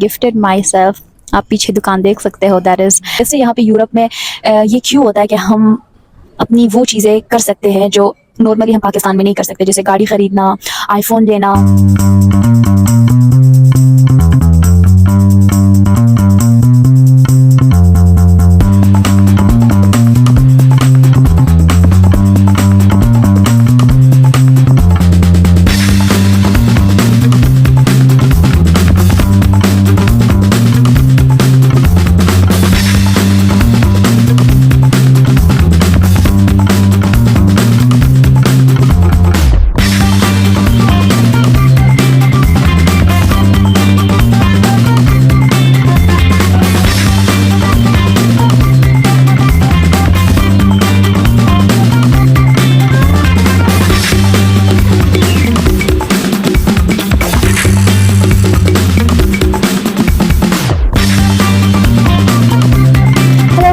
Gifted my self, आप पीछे दुकान देख सकते हो, दैट इज़ जैसे यहाँ पे यूरोप में ये क्यों होता है कि हम अपनी वो चीज़ें कर सकते हैं जो नॉर्मली हम पाकिस्तान में नहीं कर सकते, जैसे गाड़ी ख़रीदना, आईफोन लेना।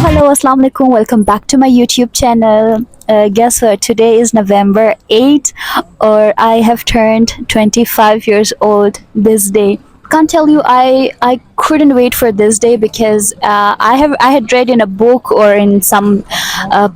Hello, Assalamu alaikum. Welcome back to my YouTube channel. Guess what? Today is November 8th, or I have turned 25 years old this day. Can't tell you, I couldn't wait for this day because I had read in a book or in some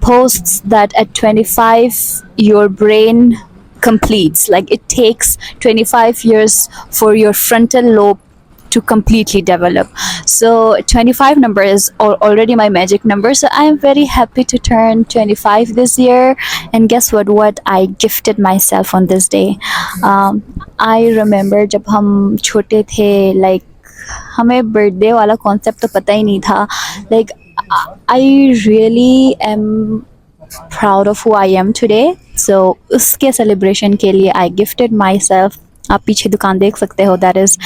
posts that at 25 your brain completes, like it takes 25 years for your frontal lobe to completely develop. So 25 number is already my magic number. So I am very happy to turn 25 this year. And guess what I gifted myself on this day. I remember जब हम छोटे थे, like हमें birthday वाला concept तो पता ही नहीं था. Like I really am proud of who I am today. So उसके celebration के लिए I gifted myself. आप पीछे दुकान देख सकते हो, that is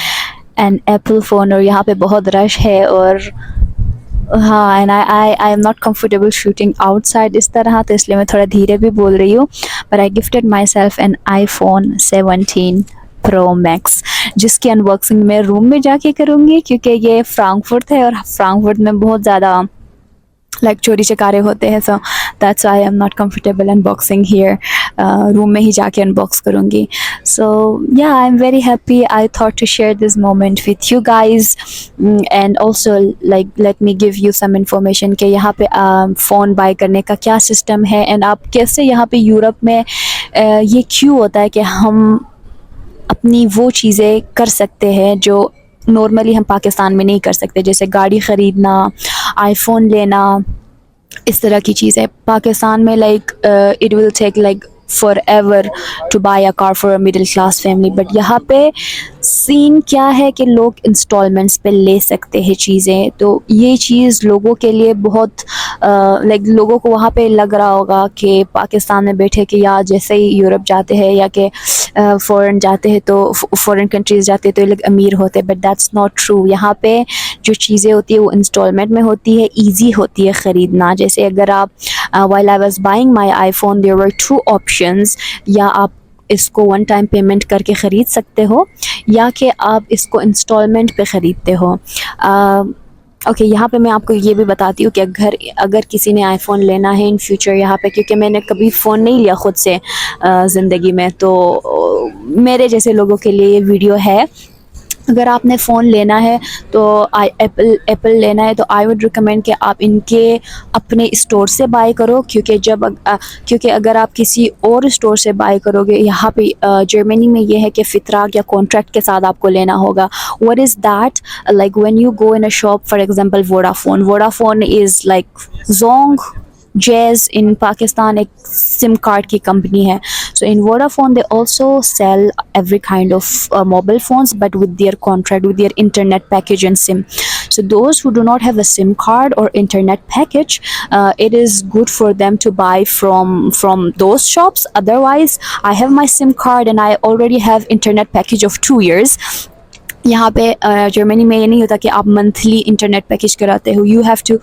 an Apple phone, और यहाँ पे बहुत रश है. और हाँ, and I am not comfortable shooting outside इस तरह, तो इसलिए मैं थोड़ा धीरे भी बोल रही हूँ. But I gifted my self N iPhone 17 Pro Max, जिसकी अनबॉक्सिंग मैं रूम में जाके करूँगी, क्योंकि ये फ्रैंकफर्ट है और फ्रैंकफर्ट में बहुत ज़्यादा लाइक चोरी चकारे होते हैं. So that's I am not comfortable unboxing here. Room में ही जाके अनबॉक्स करूँगी. So yeah I am very happy. I thought to share this moment with you guys, and also like let me give you some information कि यहाँ पे phone bye करने का क्या सिस्टम है, एंड आप कैसे यहाँ पे यूरोप में ये क्यों होता है कि हम अपनी वो चीज़ें कर सकते हैं जो नॉर्मली हम पाकिस्तान में नहीं कर सकते, जैसे गाड़ी ख़रीदना, आईफोन लेना, इस तरह की चीज़ें. पाकिस्तान में like it will take like forever to buy a car for a middle class family. But यहाँ पे सीन क्या है कि लोग इंस्टॉलमेंट्स पे ले सकते हैं चीज़ें. तो ये चीज़ लोगों के लिए बहुत लाइक लोगों को वहाँ पे लग रहा होगा कि पाकिस्तान में बैठे कि या जैसे ही यूरोप जाते हैं या कि फ़ॉरेन जाते हैं, तो फ़ॉरेन कंट्रीज़ जाते हैं तो ये लोग अमीर होते हैं. But that's not true. यहाँ पे जो चीज़ें होती है वो इंस्टॉलमेंट में होती है, ईजी होती है ख़रीदना. जैसे अगर आप while I was buying my iPhone there were two options. या आप इसको वन टाइम पेमेंट करके ख़रीद सकते हो, या कि आप इसको इंस्टॉलमेंट पे ख़रीदते हो. ओके, यहाँ पे मैं आपको ये भी बताती हूँ कि अगर किसी ने आईफोन लेना है इन फ्यूचर यहाँ पे, क्योंकि मैंने कभी फ़ोन नहीं लिया ख़ुद से ज़िंदगी में, तो मेरे जैसे लोगों के लिए ये वीडियो है. अगर आपने फ़ोन लेना है तो एप्पल लेना है तो आई वुड रिकमेंड कि आप इनके अपने स्टोर से बाय करो, क्योंकि अगर आप किसी और स्टोर से बाय करोगे, यहाँ पे जर्मनी में ये है कि फ़ितराक या कॉन्ट्रैक्ट के साथ आपको लेना होगा. What is that? Like when you go in a shop, for example Vodafone is like Jong Jazz in Pakistan एक SIM card की company है. So in Vodafone they also sell every kind of mobile phones, but with their contract, with their internet package and SIM. So those who do not have a SIM card or internet package, it is good for them to buy from those shops. Otherwise, I have my SIM card and I already have internet package of 2 years. यहाँ पे Germany में ये नहीं होता कि आप monthly internet package कराते हो. You have to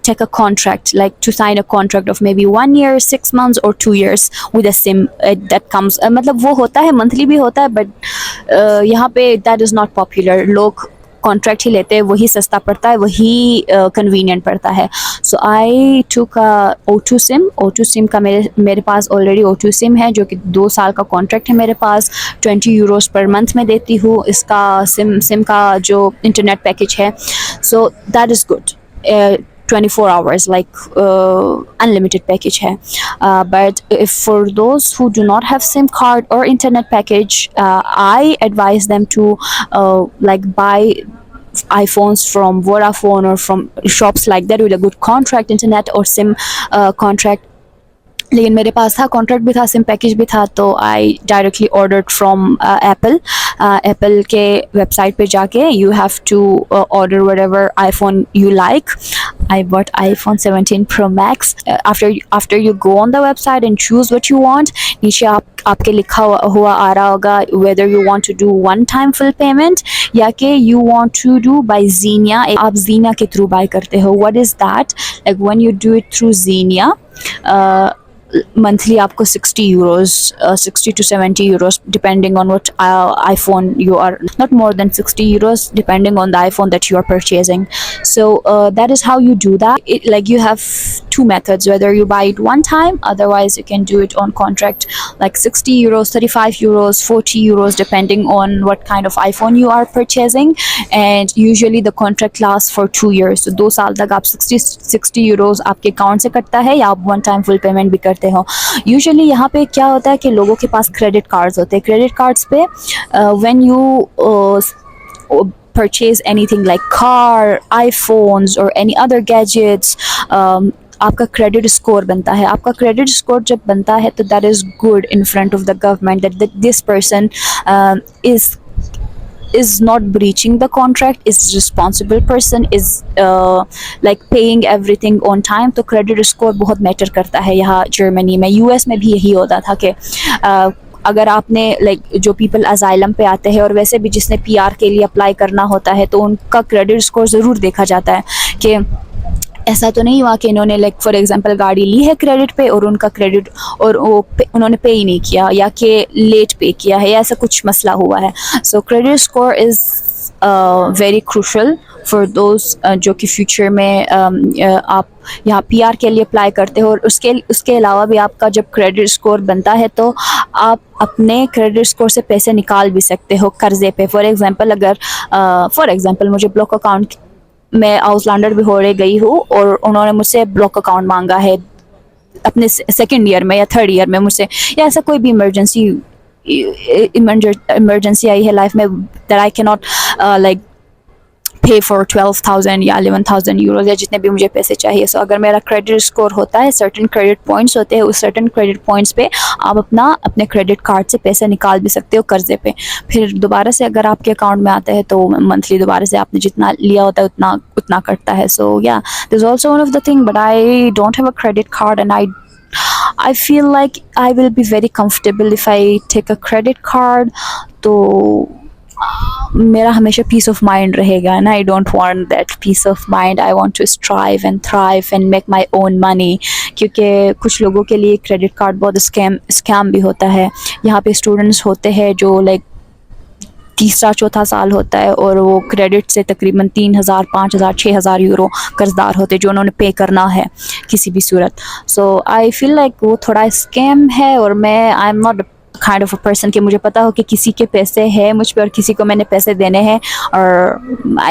take a contract, like to sign a contract of maybe 1 year, 6 months और 2 years with a SIM that comes. मतलब वो होता है मंथली भी होता है, बट यहाँ पे दैट इज़ नॉट पॉपुलर. लोग कॉन्ट्रैक्ट ही लेते हैं वही सस्ता पड़ता है, वही कन्वीनियंट पड़ता है. सो आई टूक O2 सिम. O2 सिम का मेरे पास ऑलरेडी O2 सिम है जो कि 2 साल का कॉन्ट्रैक्ट है मेरे पास. 20 यूरोज़ पर मंथ में देती हूँ इसका सिम का जो इंटरनेट पैकेज है. So that is good. 24 hours like unlimited package hai. But if for those who do not have SIM card or internet package, I advise them to like buy iPhones from Vodafone or from shops like that with a good contract internet or SIM contract. लेकिन मेरे पास था contract भी था, SIM package भी था, तो I directly ordered from Apple. Apple के website पे जाके you have to order whatever iPhone you like. I bought iPhone 17 Pro Max. After you go on the website and choose what you want, नीचे आपके लिखा हुआ आ रहा होगा whether you want to do one time full payment या कि you want to do by Xenia. आप Xenia के थ्रू बाय करते हो. What is that? Like when you do it through Xenia, monthly आपको 60 euros, 60 to 70 euros depending on what iPhone you are, not more than 60 euros depending on the iPhone that you are purchasing. So that is how you do that. Like you have two methods, whether you buy it one time, otherwise you can do it on contract, like 60 euros, 35 euros, 40 euros depending on what kind of iPhone you are purchasing. And usually the contract lasts for 2 years. So 2 साल तक आप 60 euros आपके account से कटता है या आप one time full payment भी करते हो. यूजुअली यहाँ पे क्या होता है कि लोगों के पास क्रेडिट कार्ड्स होते हैं. क्रेडिट कार्ड्स पे when you purchase anything like car, iPhones or any other gadgets, आपका क्रेडिट स्कोर बनता है. आपका क्रेडिट स्कोर जब बनता है तो that is good in front of the government that this person is not breaching the contract, is responsible person, is like paying everything on time. तो credit score बहुत matter करता है यहाँ जर्मनी में. यूएस में भी यही होता था कि अगर आपने लाइक जो पीपल अजाइलम पे आते हैं और वैसे भी जिसने पीआर के लिए अप्लाई करना होता है तो उनका क्रेडिट स्कोर ज़रूर देखा जाता है कि ऐसा तो नहीं हुआ कि इन्होंने लाइक फॉर एग्जांपल गाड़ी ली है क्रेडिट पे और उनका क्रेडिट और उन्होंने पे ही नहीं किया या कि लेट पे किया है या ऐसा कुछ मसला हुआ है. सो credit score is very crucial for those जो कि फ्यूचर में आप यहाँ पीआर के लिए अप्लाई करते हो. और उसके अलावा भी आपका जब क्रेडिट स्कोर बनता है तो आप अपने क्रेडिट स्कोर से पैसे निकाल भी सकते हो कर्जे पे. फॉर एग्जांपल मुझे ब्लॉक अकाउंट, मैं आउसलैंडर भी हो गई हूँ और उन्होंने मुझसे ब्लॉक अकाउंट मांगा है अपने सेकेंड ईयर में या थर्ड ईयर में मुझसे, या ऐसा कोई भी इमरजेंसी आई है लाइफ में that I can not like पे फॉर 12,000 या 11,000 यूरोज या जितने भी मुझे पैसे चाहिए. सो अगर मेरा क्रेडिट स्कोर होता है, सर्टेन क्रेडिट पॉइंट्स होते हैं, उस सर्टेन क्रेडिट पॉइंट्स पे आप अपने क्रेडिट कार्ड से पैसे निकाल भी सकते हो कर्जे पे. फिर दोबारा से अगर आपके अकाउंट में आते हैं तो मंथली दोबारा से आपने जितना लिया होता है उतना कटता है. सो या this is also one of the thing, but I don't have a credit card and I feel like I will be very comfortable if I take a credit card. तो मेरा हमेशा पीस ऑफ माइंड रहेगा and I don't want that peace of mind. I want to strive and thrive and make my own money. क्योंकि कुछ लोगों के लिए credit card बहुत स्कैम भी होता है. यहाँ पे स्टूडेंट्स होते हैं जो लाइक तीसरा चौथा साल होता है और वो क्रेडिट से तकरीबन 3,000, 5,000, 6,000 यूरो कर्जदार होते हैं जो उन्होंने पे करना है किसी भी सूरत. सो आई फील लाइक वो थोड़ा स्कैम है और आई am not kind of a person कि मुझे पता हो कि किसी के पैसे हैं मुझ पे और किसी को मैंने पैसे देने हैं, और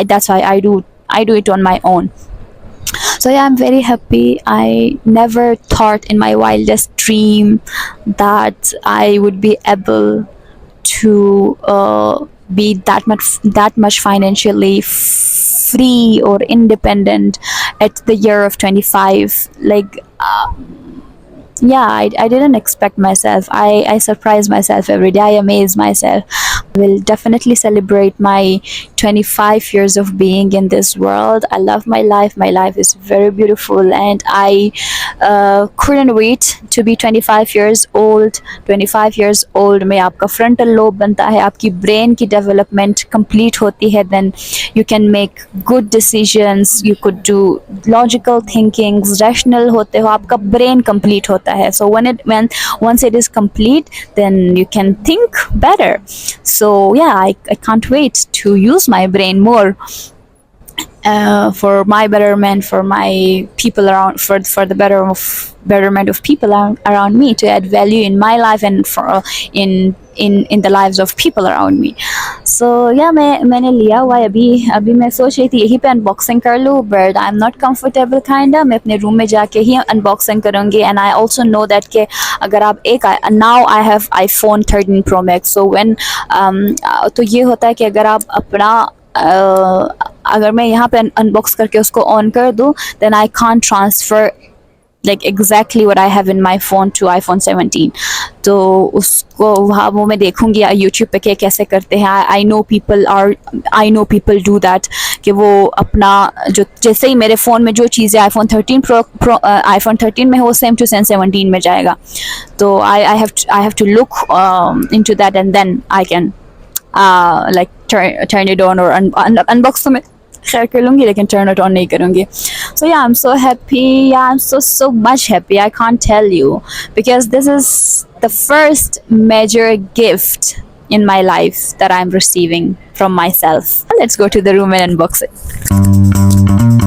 that's why I do it on my own. So yeah, I'm very happy. I never thought in my wildest dream that I would be able to be that much financially free or independent at the year of 25. Like yeah, I didn't expect myself. I surprise myself every day. I amaze myself. I will definitely celebrate my 25 years of being in this world. I love my life. My life is very beautiful and I couldn't wait to be 25 years old. 25 years old में आपका frontal lobe बनता है, आपकी brain की development complete होती है, then you can make good decisions, you could do logical thinkings, rational होते हो, आपका brain complete होता है. So once it is complete, then you can think better. So yeah, I can't wait to use my brain more for my betterment, for my people around, for the betterment of people around me, to add value in my life and for in the lives of people around me. So yeah, मैंने लिया हुआ है अभी अभी मैं सोच रही थी यहीं पे अनबॉक्सिंग कर लूँ, but I am not comfortable kinda, मैं अपने रूम में जाके ही अनबॉक्सिंग करूँगी. And I also know that कि अगर आप एक now I have iPhone 13 Pro Max, so when तो ये होता है कि अगर आप अपना अगर मैं यहाँ पे अनबॉक्स करके उसको ऑन कर दूँ, then I can't transfer like exactly what I have in my phone to iPhone 17. तो उसको वहाँ वो मैं देखूँगी YouTube पे कैसे करते हैं. I know people do that कि वो अपना जो जैसे ही मेरे फ़ोन में जो चीज़ें iPhone 13 iPhone 13 में हो सेम टू सेम 17 में जाएगा. तो I have to look into that and then I can like turn it on or unbox तो मैं खैर कर लूँगी लेकिन turn it on नहीं करूँगी. So yeah, I'm so happy. Yeah, I'm so much happy. I can't tell you, because this is the first major gift in my life that I'm receiving from myself. Let's go to the room and unbox it.